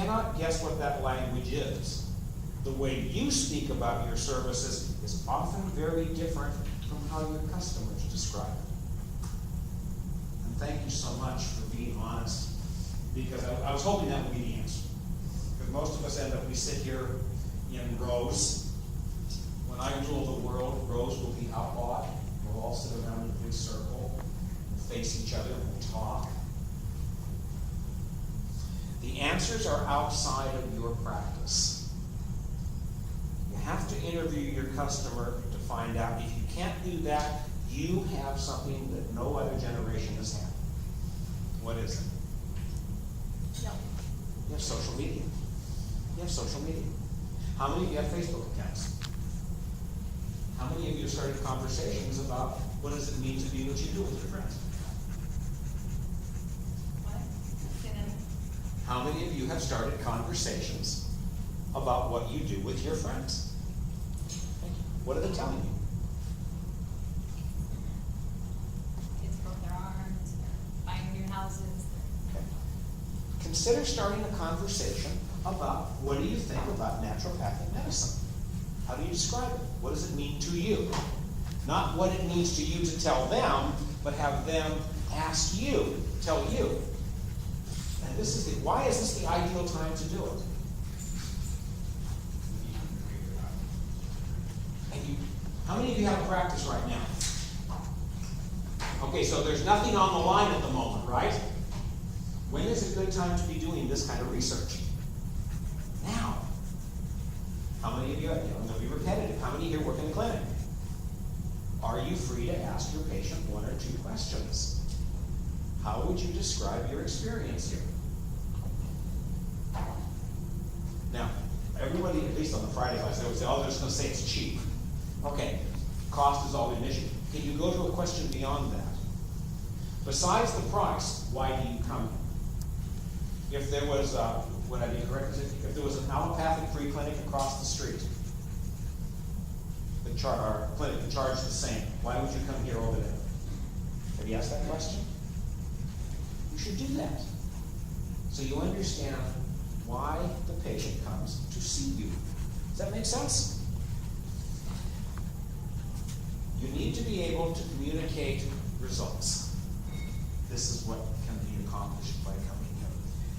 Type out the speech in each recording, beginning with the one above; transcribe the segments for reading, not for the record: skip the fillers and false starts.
cannot guess what that language is. The way you speak about your services is often very different from how your customers describe it. And thank you so much for being honest, because I was hoping that would be the answer. Because most of us end up, we sit here in rows. When I rule the world, rows will be outlawed. We'll all sit around in a big circle, we'll face each other, we'll talk. The answers are outside of your practice. You have to interview your customer to find out. If you can't do that, you have something that no other generation has had. What is it? No. You have social media. You have social media. How many of you have Facebook accounts? How many of you have started conversations about what does it mean to be what you do with your friends? What? How many of you have started conversations about what you do with your friends? What are they telling you? Kids broke their arms, they're buying new houses. Okay. Consider starting a conversation about what do you think about naturopathic medicine? How do you describe it? What does it mean to you? Not what it means to you to tell them, but have them ask you, tell you. And this is why is this the ideal time to do it? And how many of you have a practice right now? Okay, so there's nothing on the line at the moment, right? When is a good time to be doing this kind of research? Now. How many of you, I'm going to be repetitive, how many here work in the clinic? Are you free to ask your patient one or two questions? How would you describe your experience here? Now, everybody, at least on the Friday class, they would say, oh, they're just going to say it's cheap. Okay, cost is always an issue. Can you go to a question beyond that? Besides the price, why do you come? If there was, would I be correct? If there was an allopathic free clinic across the street, our clinic can charge the same, why would you come here over there? Have you asked that question? You should do that. So you understand why the patient comes to see you. Does that make sense? You need to be able to communicate results. This is what can be accomplished by coming here.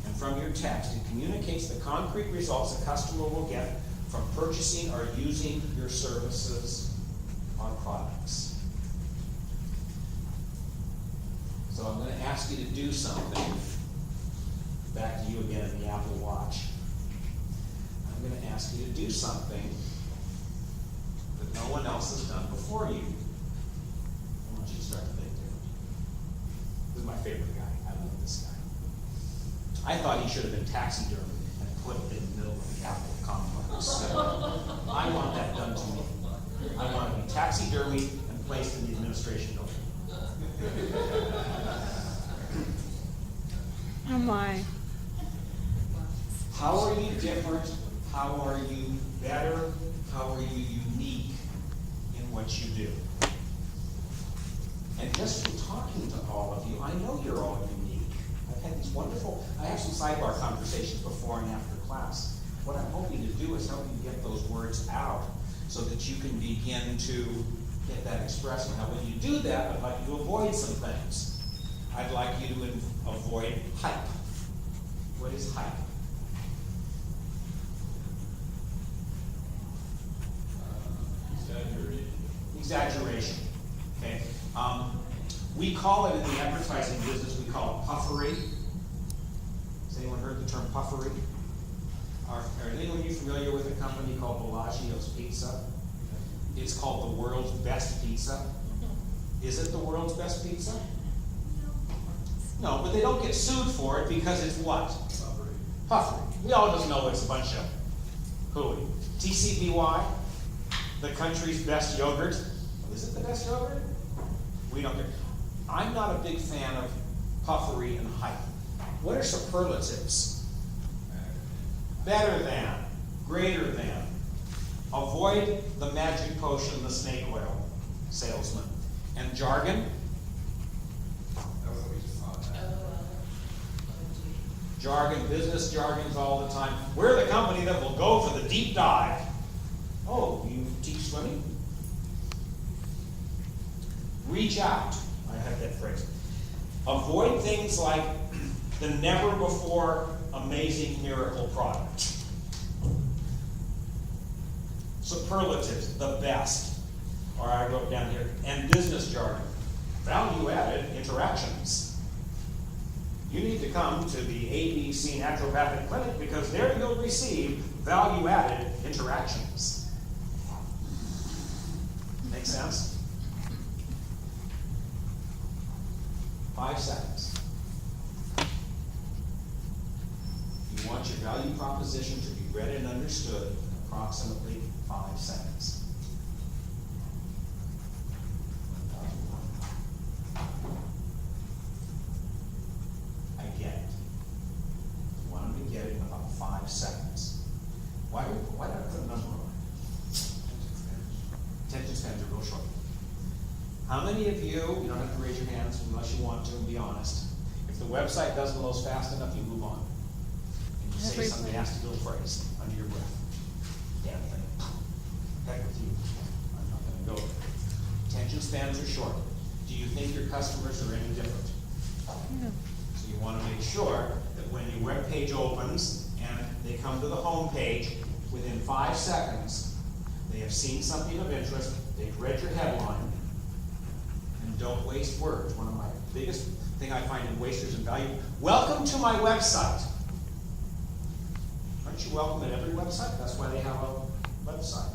And from your text, it communicates the concrete results a customer will get from purchasing or using your services or products. So I'm going to ask you to do something. Back to you again in the Apple Watch. I'm going to ask you to do something that no one else has done before you. I want you to start to think different. This is my favorite guy. I love this guy. I thought he should have been taxidermied and put in the middle of the Apple complex. I want that done to me. I want to be taxidermied and placed in the administration building. Oh my. How are you different? How are you better? How are you unique in what you do? And just from talking to all of you, I know you're all unique. I've had these wonderful, I have some sidebar conversations before and after class. What I'm hoping to do is help you get those words out so that you can begin to get that expressed. Now when you do that, I'd like you to avoid some things. I'd like you to avoid hype. What is hype? Exaggeration. Okay. We call it in the advertising business, we call it puffery. Has anyone heard the term puffery? Are anyone of you familiar with a company called Bellagio's Pizza? It's called the world's best pizza. Is it the world's best pizza? No, but they don't get sued for it because it's what? Puffery. Puffery. We all just know it's a bunch of hooey. TCBY, the country's best yogurt. Is it the best yogurt? We don't care. I'm not a big fan of puffery and hype. What are superlatives? Better than, greater than. Avoid the magic potion, the snake oil salesman. And jargon? jargon, business jargons all the time. We're the company that will go for the deep dive. Oh, you teach swimming? Reach out. I have that phrase. Avoid things like the never before amazing miracle product. Superlatives, the best. Or I wrote down here, and business jargon. Value added interactions. You need to come to the ABC Naturopathic Clinic because there you'll receive value added interactions. Make sense? 5 seconds. You want your value proposition to be read and understood in approximately 5 seconds. I get it. You want them to get it in about 5 seconds. Why did I put a number on it? Attention spans are real short. How many of you don't have to raise your hands unless you want to, and be honest. If the website doesn't load fast enough, you move on. And you say some nasty little phrase under your breath. Damn thing. Heck with you. I'm not gonna go there. Attention spans are short. Do you think your customers are any different? No. So you wanna make sure that when your web page opens and they come to the home page, within 5 seconds, they have seen something of interest, they've read your headline, and don't waste words. One of my biggest thing I find in wasters and value, welcome to my website. Aren't you welcome at every website? That's why they have a website.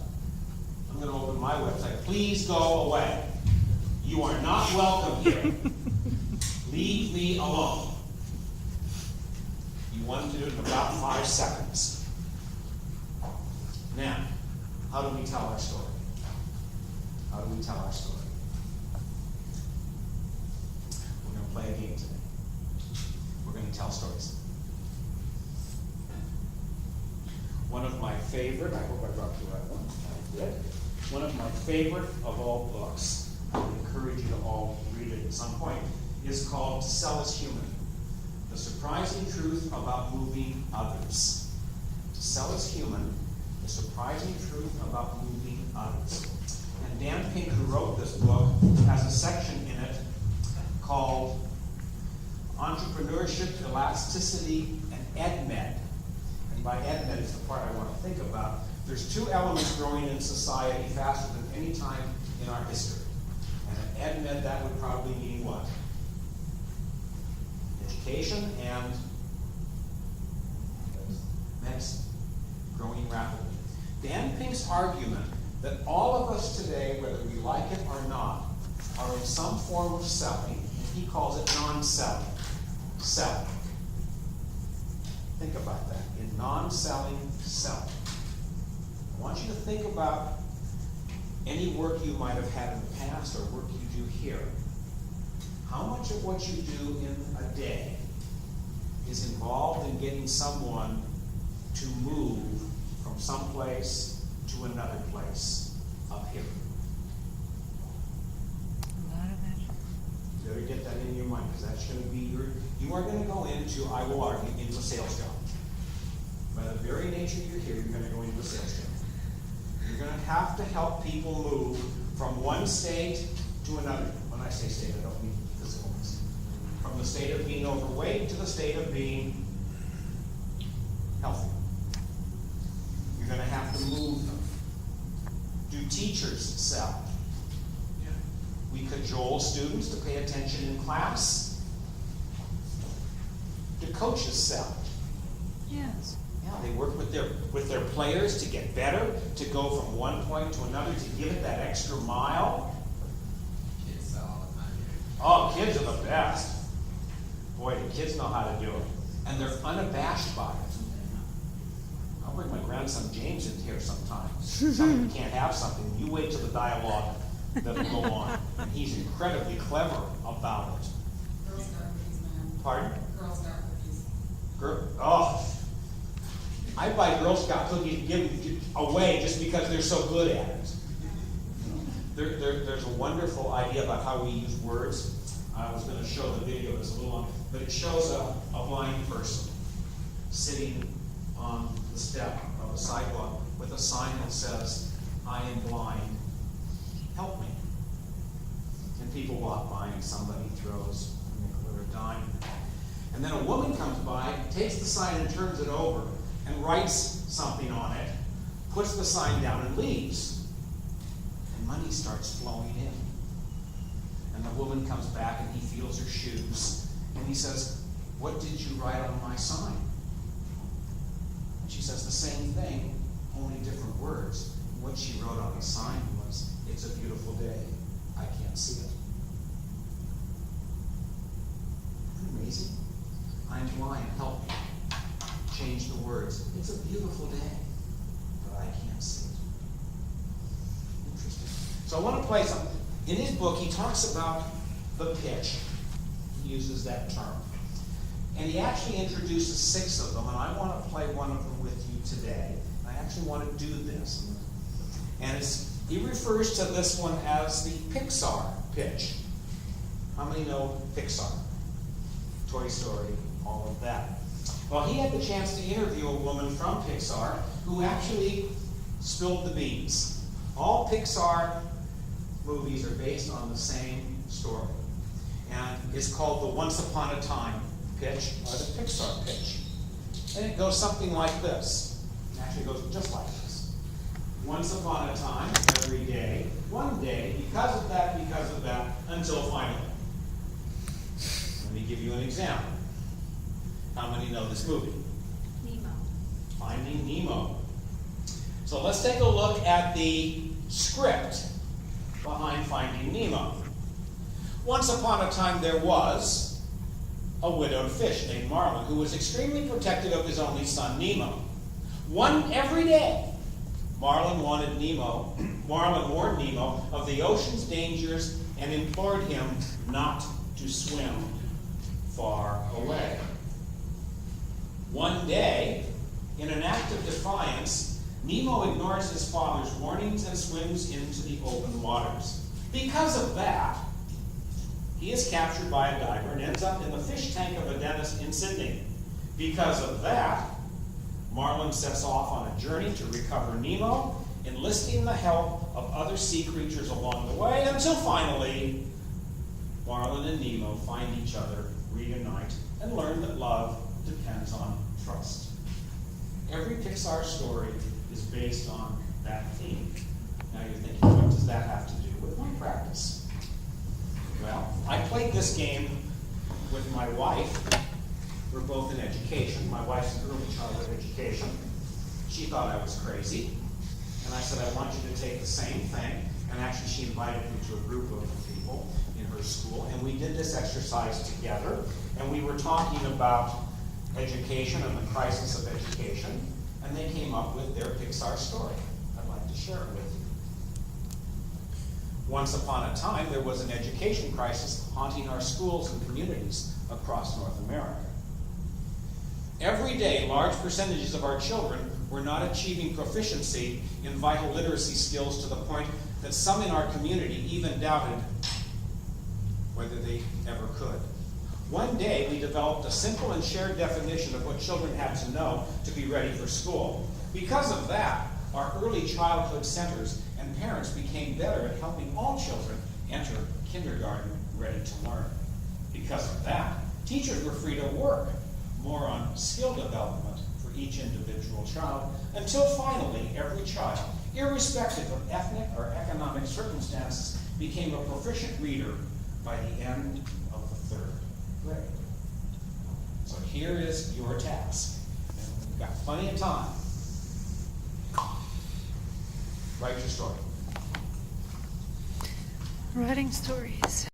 I'm gonna open my website. Please go away. You are not welcome here. Leave me alone. You want to do it in about 5 seconds. Now, how do we tell our story? How do we tell our story? We're going to play a game today. We're going to tell stories. One of my favorite, I hope I brought the right one. I did. One of my favorite of all books, I would encourage you to all read it at some point, is called To Sell is Human. The Surprising Truth About Moving Others. To Sell is Human. The Surprising Truth About Moving Others. And Dan Pink, who wrote this book, has a section in it called Entrepreneurship, Elasticity, and EdMed. And by EdMed is the part I want to think about. There's 2 elements growing in society faster than any time in our history. And at EdMed, that would probably mean what? Education and medicine, growing rapidly. Dan Pink's argument that all of us today, whether we like it or not, are in some form of selling, and he calls it non-selling. Selling. Think about that. In non-selling, selling. I want you to think about any work you might have had in the past or work you do here. How much of what you do in a day is involved in getting someone to move from some place to another place up here? A lot of it. You better get that in your mind, because that's going to be you are going to go into, I will argue, into a sales job. By the very nature you're here, you're going to go into a sales job. You're going to have to help people move from one state to another. When I say state, I don't mean physical. From the state of being overweight to the state of being healthy. You're going to have to move them. Do teachers sell? Yeah. We cajole students to pay attention in class. Do coaches sell? Yes. Yeah, they work with their players to get better, to go from one point to another, to give it that extra mile. Kids sell all the time. Oh, kids are the best. Boy, the kids know how to do it. And they're unabashed by it. I'll bring my grandson James in here sometimes. Somebody can't have something. You wait till the dialogue that'll go on. And he's incredibly clever about it. Girl Scout cookies, man. Pardon? Girl Scout cookies. Oh. I buy Girl Scout cookies and give them away just because they're so good at it. There's a wonderful idea about how we use words. I was going to show the video, it's a little long, but it shows a blind person. sitting on the step of a sidewalk with a sign that says, "I am blind, help me." And people walk by and somebody throws a nickel or a dime. And then a woman comes by, takes the sign and turns it over and writes something on it, puts the sign down and leaves. And money starts flowing in. And the woman comes back and he feels her shoes. And he says, "What did you write on my sign?" And she says the same thing, only different words. What she wrote on the sign was, "It's a beautiful day. I can't see it." Isn't it amazing? "I'm blind, help me." Change the words. "It's a beautiful day, but I can't see it." Interesting. So I want to play something. In his book, he talks about the pitch. He uses that term. And he actually introduces 6 of them, and I want to play one of them with you today. I actually want to do this. And he refers to this one as the Pixar pitch. How many know Pixar? Toy Story, all of that. Well, he had the chance to interview a woman from Pixar who actually spilled the beans. All Pixar movies are based on the same story. And it's called the Once Upon a Time pitch, or the Pixar pitch. And it goes something like this. It actually goes just like this. Once upon a time, every day, one day, because of that, until finally. Let me give you an example. How many know this movie? Nemo. Finding Nemo. So let's take a look at the script behind Finding Nemo. Once upon a time there was a widowed fish named Marlin who was extremely protective of his only son Nemo. Every day, Marlin warned Nemo of the ocean's dangers and implored him not to swim far away. One day, in an act of defiance, Nemo ignores his father's warnings and swims into the open waters. Because of that, he is captured by a diver and ends up in the fish tank of a dentist in Sydney. Because of that, Marlin sets off on a journey to recover Nemo, enlisting the help of other sea creatures along the way, until finally, Marlin and Nemo find each other, reunite, and learn that love depends on trust. Every Pixar story is based on that theme. Now you're thinking, what does that have to do with my practice? Well, I played this game with my wife. We're both in education. My wife's in early childhood education. She thought I was crazy. And I said, I want you to take the same thing. And actually she invited me to a group of people in her school. And we did this exercise together. And we were talking about education and the crisis of education. And they came up with their Pixar story. I'd like to share it with you. Once upon a time, there was an education crisis haunting our schools and communities across North America. Every day, large percentages of our children were not achieving proficiency in vital literacy skills to the point that some in our community even doubted whether they ever could. One day, we developed a simple and shared definition of what children had to know to be ready for school. Because of that, our early childhood centers and parents became better at helping all children enter kindergarten ready to learn. Because of that, teachers were free to work more on skill development for each individual child, until finally every child, irrespective of ethnic or economic circumstances, became a proficient reader by the end of the 3rd grade. So here is your task. And we've got plenty of time. Write your story. Writing stories.